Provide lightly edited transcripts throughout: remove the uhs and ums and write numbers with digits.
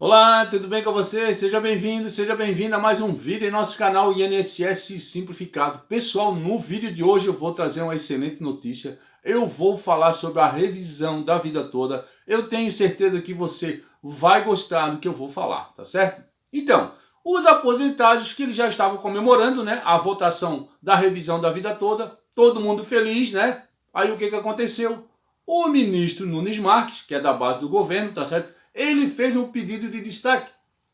Olá, tudo bem com você? Seja bem-vindo, seja bem-vinda a mais um vídeo em nosso canal INSS Simplificado. Pessoal, no vídeo de hoje eu vou trazer uma excelente notícia. Eu vou falar sobre a revisão da vida toda. Eu tenho certeza que você vai gostar do que eu vou falar, tá certo? Então, os aposentados que eles já estavam comemorando, né, a votação da revisão da vida toda, todo mundo feliz, né? Aí o que aconteceu? O ministro Nunes Marques, que é da base do governo, tá certo? Ele fez um pedido de destaque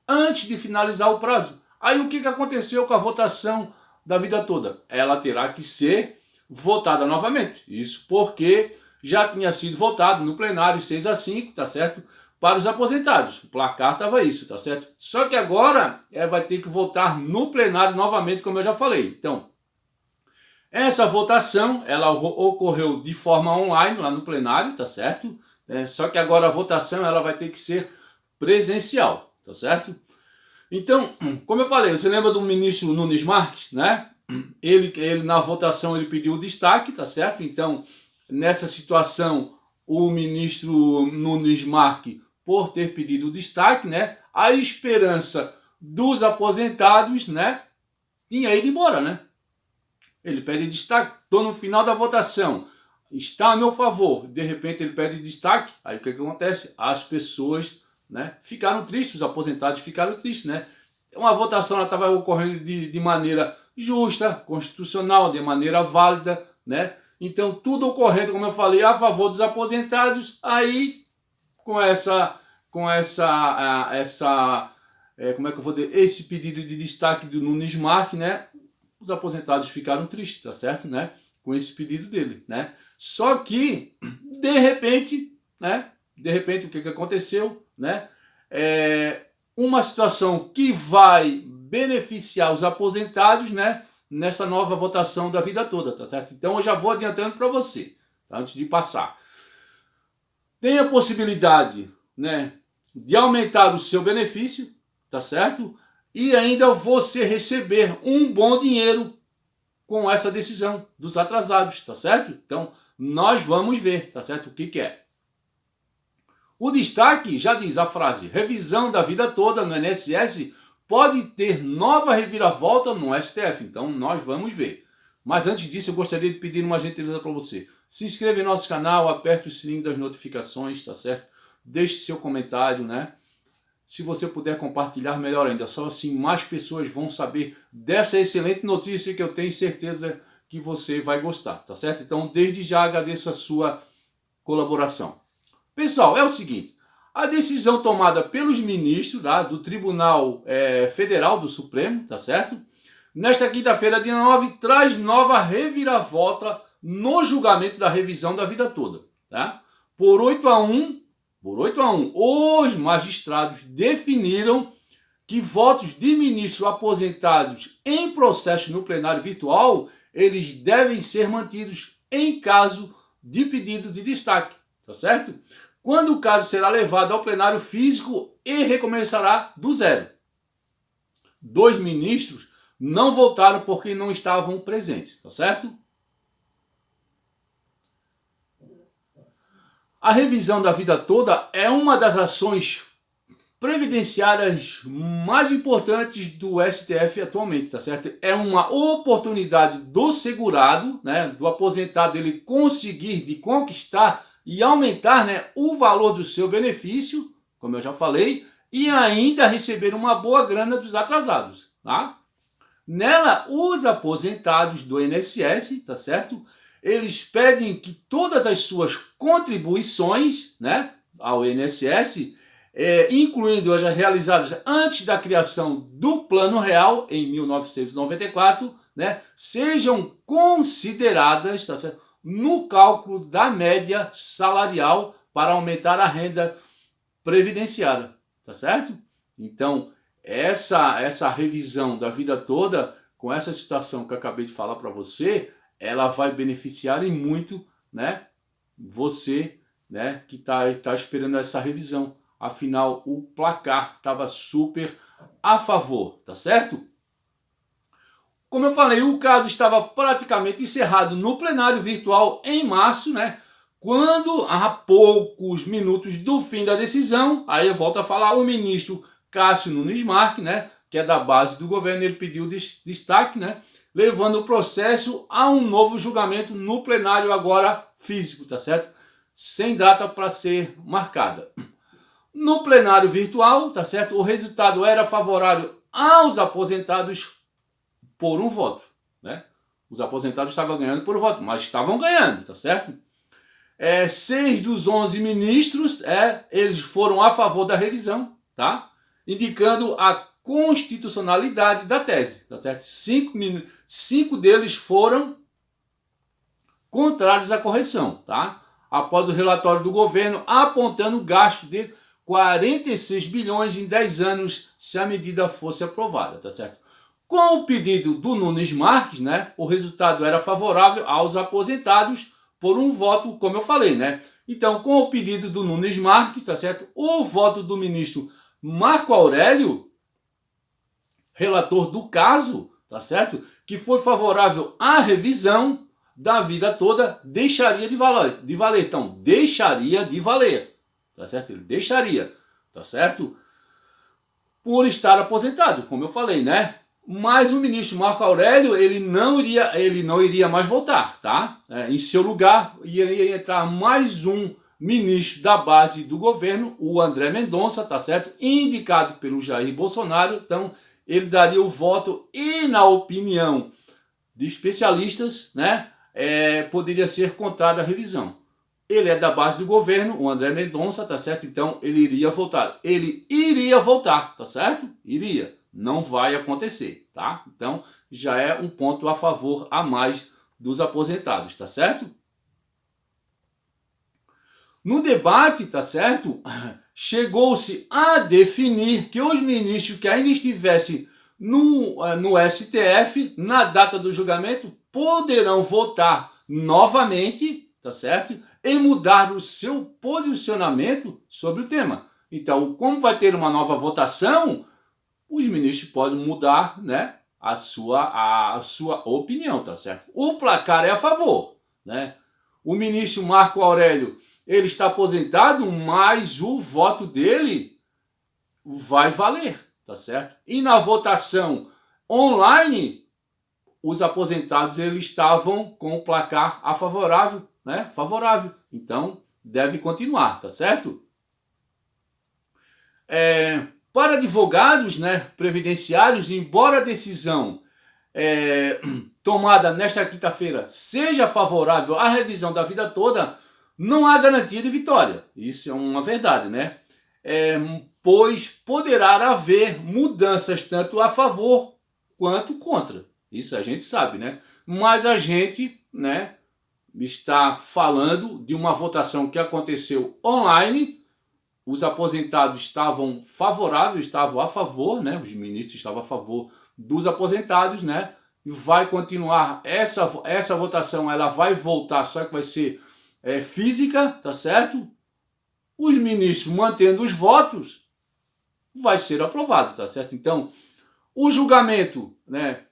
antes de finalizar o prazo. Aí o que aconteceu com a votação da vida toda? Ela terá que ser votada novamente. Isso porque já tinha sido votado no plenário 6-5, tá certo? Para os aposentados. O placar estava isso, tá certo? Só que agora vai ter que votar no plenário novamente, como eu já falei. Então, essa votação, ela ocorreu de forma online lá no plenário, tá certo? Só que agora a votação ela vai ter que ser presencial, tá certo? Então, como eu falei, você lembra do ministro Nunes Marques, né? Ele na votação ele pediu destaque, tá certo? Então, nessa situação, o ministro Nunes Marques, por ter pedido destaque, né? A esperança dos aposentados, né? Tinha ido embora, né? Ele pede destaque, estou no final da votação, está a meu favor, de repente ele pede destaque, aí o que acontece? As pessoas, né, ficaram tristes, os aposentados ficaram tristes, né? Uma votação estava ocorrendo de maneira justa, constitucional, de maneira válida, né? Então tudo ocorrendo, como eu falei, a favor dos aposentados, aí com como é que eu vou dizer, esse pedido de destaque do Nunes Marques, né? Os aposentados ficaram tristes, tá certo, né? Com esse pedido dele, né? Só que, de repente, né? De repente, o que aconteceu, né? Uma situação que vai beneficiar os aposentados, né? Nessa nova votação da vida toda, tá certo? Então, eu já vou adiantando para você, tá? Antes de passar. Tem a possibilidade, né? De aumentar o seu benefício, tá certo? E ainda você receber um bom dinheiro com essa decisão dos atrasados, tá certo? Então, nós vamos ver, tá certo? O que é. O destaque já diz a frase, revisão da vida toda no INSS pode ter nova reviravolta no STF. Então, nós vamos ver. Mas antes disso, eu gostaria de pedir uma gentileza para você. Se inscreva em nosso canal, aperte o sininho das notificações, tá certo? Deixe seu comentário, né? Se você puder compartilhar, melhor ainda. Só assim mais pessoas vão saber dessa excelente notícia que eu tenho certeza que você vai gostar, tá certo? Então, desde já agradeço a sua colaboração. Pessoal, é o seguinte. A decisão tomada pelos ministros do Tribunal Federal do Supremo, tá certo? Nesta quinta-feira, dia 9, traz nova reviravolta no julgamento da revisão da vida toda, tá? Por 8-1, os magistrados definiram que votos de ministros aposentados em processo no plenário virtual, eles devem ser mantidos em caso de pedido de destaque, tá certo? Quando o caso será levado ao plenário físico e recomeçará do zero. 2 ministros não votaram porque não estavam presentes, tá certo? A revisão da vida toda é uma das ações previdenciárias mais importantes do STF atualmente, tá certo? É uma oportunidade do segurado, né, do aposentado, ele conseguir de conquistar e aumentar, né, o valor do seu benefício, como eu já falei, e ainda receber uma boa grana dos atrasados, tá? Nela, os aposentados do INSS, tá certo? Eles pedem que todas as suas contribuições, né, ao INSS, incluindo as realizadas antes da criação do Plano Real, em 1994, né, sejam consideradas, tá certo, no cálculo da média salarial para aumentar a renda previdenciária, tá certo? Então, essa revisão da vida toda, com essa situação que eu acabei de falar para você, ela vai beneficiar em muito, né, você, né, que tá esperando essa revisão. Afinal, o placar estava super a favor, tá certo? Como eu falei, o caso estava praticamente encerrado no plenário virtual em março, né, Quando, a poucos minutos do fim da decisão, aí eu volto a falar, o ministro Cássio Nunes Marques, né, que é da base do governo, ele pediu destaque, né, levando o processo a um novo julgamento no plenário agora físico, tá certo? Sem data para ser marcada. No plenário virtual, tá certo? O resultado era favorável aos aposentados por um voto, né? Os aposentados estavam ganhando por um voto, mas estavam ganhando, tá certo? 6 dos 11 ministros, eles foram a favor da revisão, tá? Indicando a constitucionalidade da tese, tá certo? 5 deles foram contrários à correção, tá? Após o relatório do governo apontando o gasto de 46 bilhões em 10 anos se a medida fosse aprovada, tá certo? Com o pedido do Nunes Marques, né, o resultado era favorável aos aposentados por um voto, como eu falei, né? Então, com o pedido do Nunes Marques, tá certo? O voto do ministro Marco Aurélio, relator do caso, tá certo? Que foi favorável à revisão da vida toda, deixaria de valer. Então, deixaria de valer, tá certo? Ele deixaria, tá certo? Por estar aposentado, como eu falei, né? Mas o ministro Marco Aurélio, ele não iria mais voltar, tá? Em seu lugar, iria entrar mais um ministro da base do governo, o André Mendonça, tá certo? Indicado pelo Jair Bolsonaro. Então, ele daria o voto e, na opinião de especialistas, né, poderia ser contrário à revisão. Ele é da base do governo, o André Mendonça, tá certo? Então, ele iria voltar. Ele iria voltar, tá certo? Iria. Não vai acontecer, tá? Então, já é um ponto a favor a mais dos aposentados, tá certo? No debate, tá certo? Chegou-se a definir que os ministros que ainda estivessem no STF, na data do julgamento, poderão votar novamente, tá certo? E mudar o seu posicionamento sobre o tema. Então, como vai ter uma nova votação, os ministros podem mudar, né, a sua opinião, tá certo? O placar é a favor, né? O ministro Marco Aurélio, ele está aposentado, mas o voto dele vai valer, tá certo? E na votação online, os aposentados eles estavam com o placar a favorável, né? Favorável. Então, deve continuar, tá certo? Para advogados, né, previdenciários, embora a decisão tomada nesta quinta-feira seja favorável à revisão da vida toda, não há garantia de vitória. Isso é uma verdade, né? Pois poderá haver mudanças tanto a favor quanto contra. Isso a gente sabe, né? Mas a gente, né, está falando de uma votação que aconteceu online. Os aposentados estavam favoráveis, estavam a favor, né? Os ministros estavam a favor dos aposentados, né? E vai continuar essa votação, ela vai voltar, só que vai ser física, tá certo? Os ministros mantendo os votos, vai ser aprovado, tá certo? Então, o julgamento, né?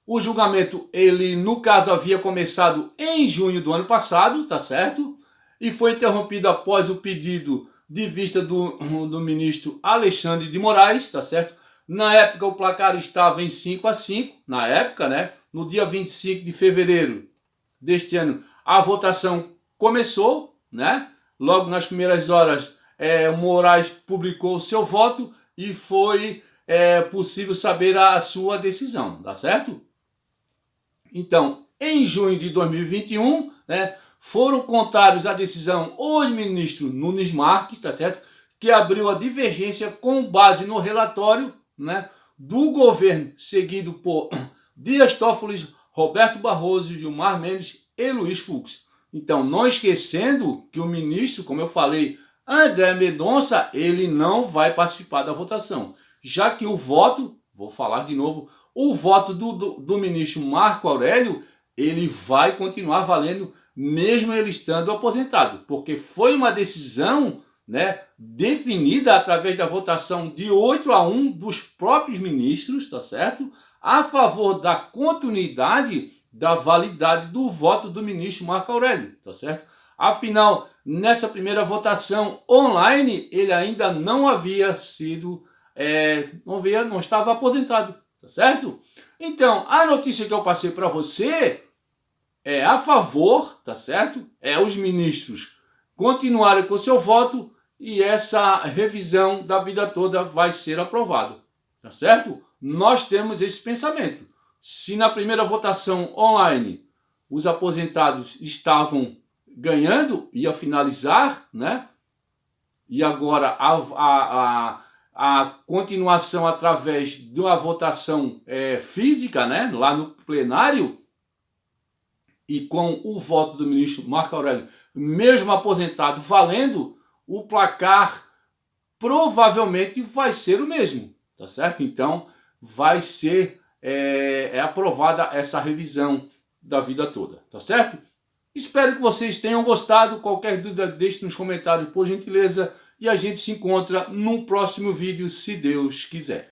O julgamento, ele, no caso, havia começado em junho do ano passado, tá certo? E foi interrompido após o pedido de vista do ministro Alexandre de Moraes, tá certo? Na época, o placar estava em 5-5, na época, né? No dia 25 de fevereiro deste ano, a votação começou, né? Logo nas primeiras horas, o Moraes publicou o seu voto e foi possível saber a sua decisão, tá certo? Então, em junho de 2021, né, foram contrários à decisão os ministros Nunes Marques, tá certo? Que abriu a divergência com base no relatório, né, do governo, seguido por Dias Toffoli, Roberto Barroso, Gilmar Mendes e Luiz Fux. Então, não esquecendo que o ministro, como eu falei, André Mendonça, ele não vai participar da votação, já que o voto, vou falar de novo, o voto do ministro Marco Aurélio, ele vai continuar valendo mesmo ele estando aposentado, porque foi uma decisão, né, definida através da votação de 8-1 dos próprios ministros, tá certo? A favor da continuidade da validade do voto do ministro Marco Aurélio, tá certo? Afinal, nessa primeira votação online, ele ainda não havia sido, não estava aposentado, tá certo? Então, a notícia que eu passei para você é a favor, tá certo? Os ministros continuarem com seu voto e essa revisão da vida toda vai ser aprovada, tá certo? Nós temos esse pensamento. Se na primeira votação online os aposentados estavam ganhando, ia finalizar, né? E agora a continuação através de uma votação física, né? Lá no plenário, e com o voto do ministro Marco Aurélio, mesmo aposentado, valendo, o placar provavelmente vai ser o mesmo, tá certo? Então, vai ser aprovada essa revisão da vida toda, tá certo? Espero que vocês tenham gostado. Qualquer dúvida, deixe nos comentários, por gentileza. E a gente se encontra num próximo vídeo, se Deus quiser.